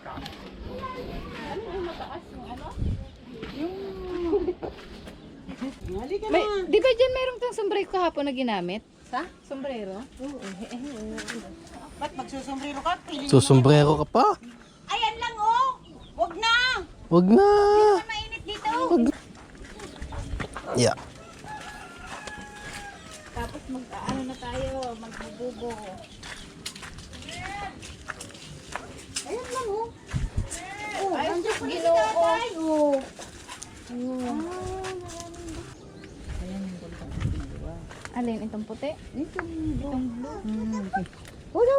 Ano yung mataas yung ano? Halika May, na. di ba dyan meron kang sombrero kahapon na ginamit? Sa? Sombrero? Oo. Ba't magsusombrero ka? Piling Susombrero ka pa? Ayan lang oh! Wag na! Wag na. Hindi naman mainit dito. Yeah. Tapos mag-ano na tayo, magbububo. Ayan lang oh. Oh, Ay, nandiyan pa na si Ginoo ko. tatay. Oh. Alin, itong puti? Itong blue. Okay. Wala.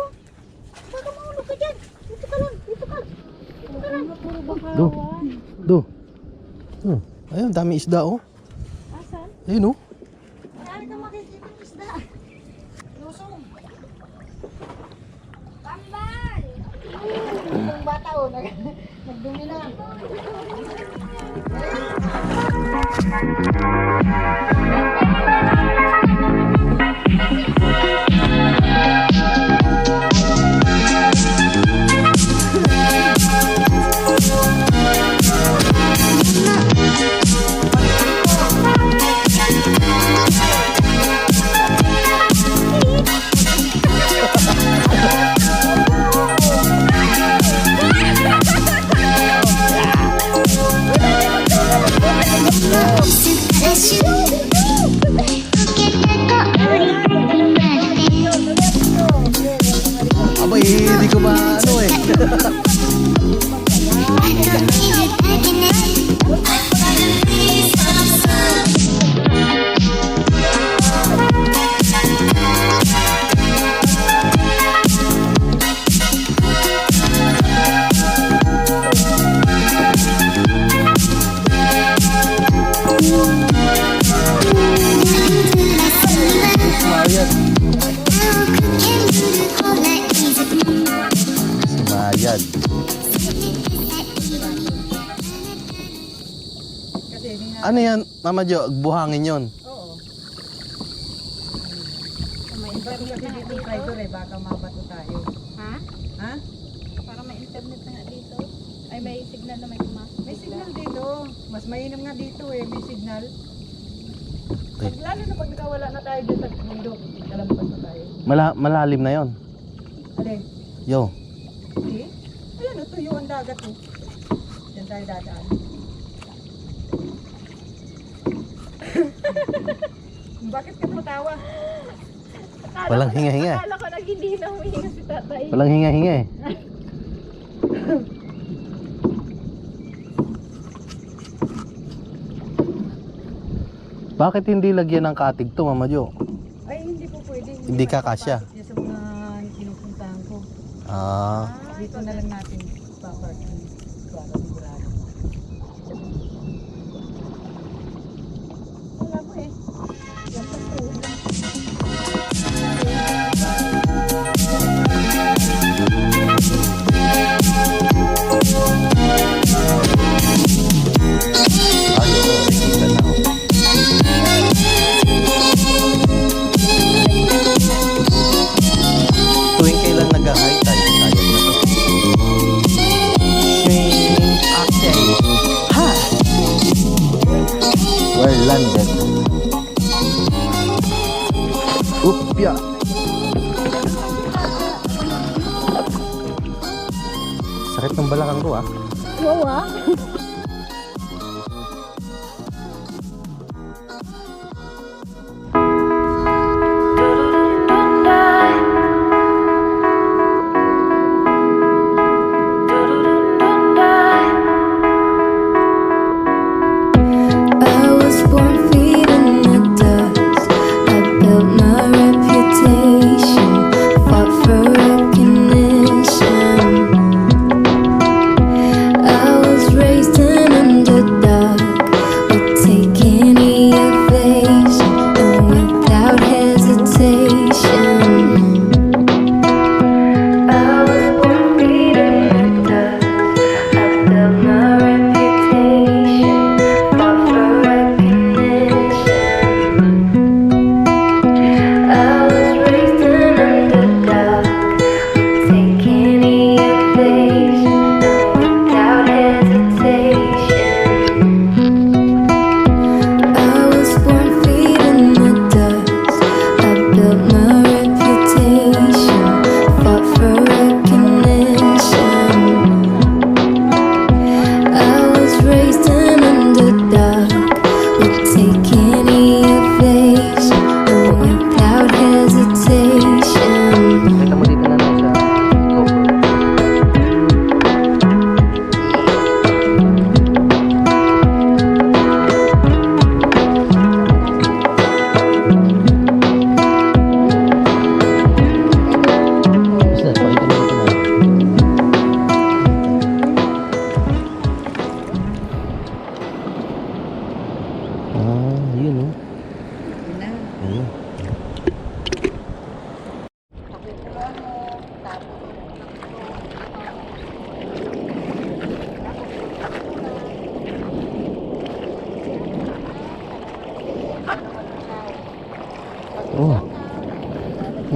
Baka mahulog ka dyan. Dito ka lang. Dito ka. Dito ka lang. Puro Do. bakawan. Do. Ayun, dami isda oh. Asan? Ayun oh. Marami kang makikita ng isda. Lusong. Kambal! Itong bata oh. Nagdumi na. Abay, hindi ko maano eh. Sumayad. Sumayad. Ano yan, Mama Jo? Buhangin yon. Oo. May Ba't internet kasi na nga dito dito. traitor eh. Baka mabato tayo. Ha? Ha? Para may internet na nga dito. Ay, may signal na may pumasok. May signal dito. Mas mainam nga dito eh. May signal. Ay. Pag lalo na pag nakawala na tayo dito sa mundo. Kalampas na tayo. Malalim na yon. Alin? Yo. Eh? Ayan o, tuyo ang dagat oh. Diyan tayo dadaan. Bakit ka tumatawa? Walang hinga-hinga. Akala ko nag hindi na huminga si tatay. Walang hinga-hinga eh. Bakit hindi lagyan ng katig to, Mama Jo? Ay, hindi po pwede. Hindi kakasya. papasok yan sa mga pinupuntahan ko. Ah. Dito na lang natin paparking para sigurado. Wala mo eh. Yan pa po. Ay, oo. Nakikita na ako. Tuwing kailan nag-high tide, sayang na to. Swing okay. Ha! We're landed. Upya. Sakit ng balakang ko ah. Wow ah. I was born feeding the dust. I built my reputation, fought for recognition. I was raised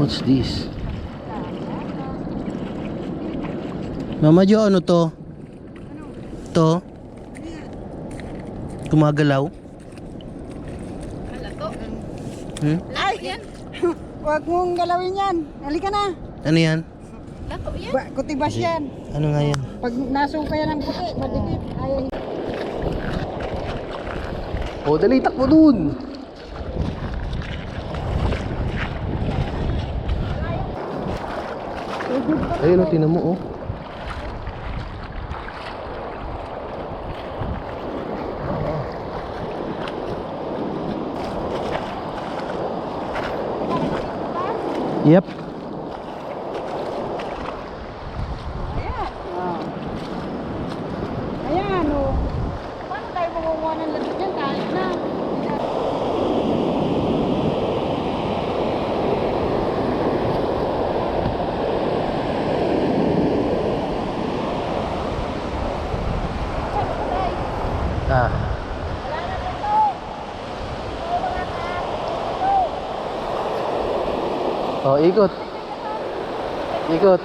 What's this? Mama Jo, ano to? To? Gumagalaw? Hmm? Ay! Huwag mong galawin yan. Halika na. Ano yan? Lato yan. Kutibas yan. Ano nga yan? Pag nasuka yan ng puti, madikit. Ayaw. Oh, dali, takbo dun! Ayun, oh, tinan mo, oh. Yep. Ayan. Oh. Ayan, oh. Paano tayo makukuha ng lahat dyan? Kahit na. Ah. Oh, ikot. Ikot.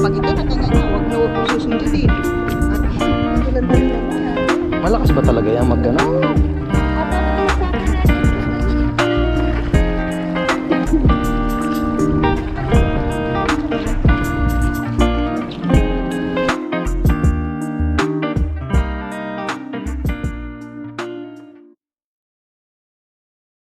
Pag ito nakanganga, huwag na huwag mo susundin. Malakas ba talaga yan mag-ano?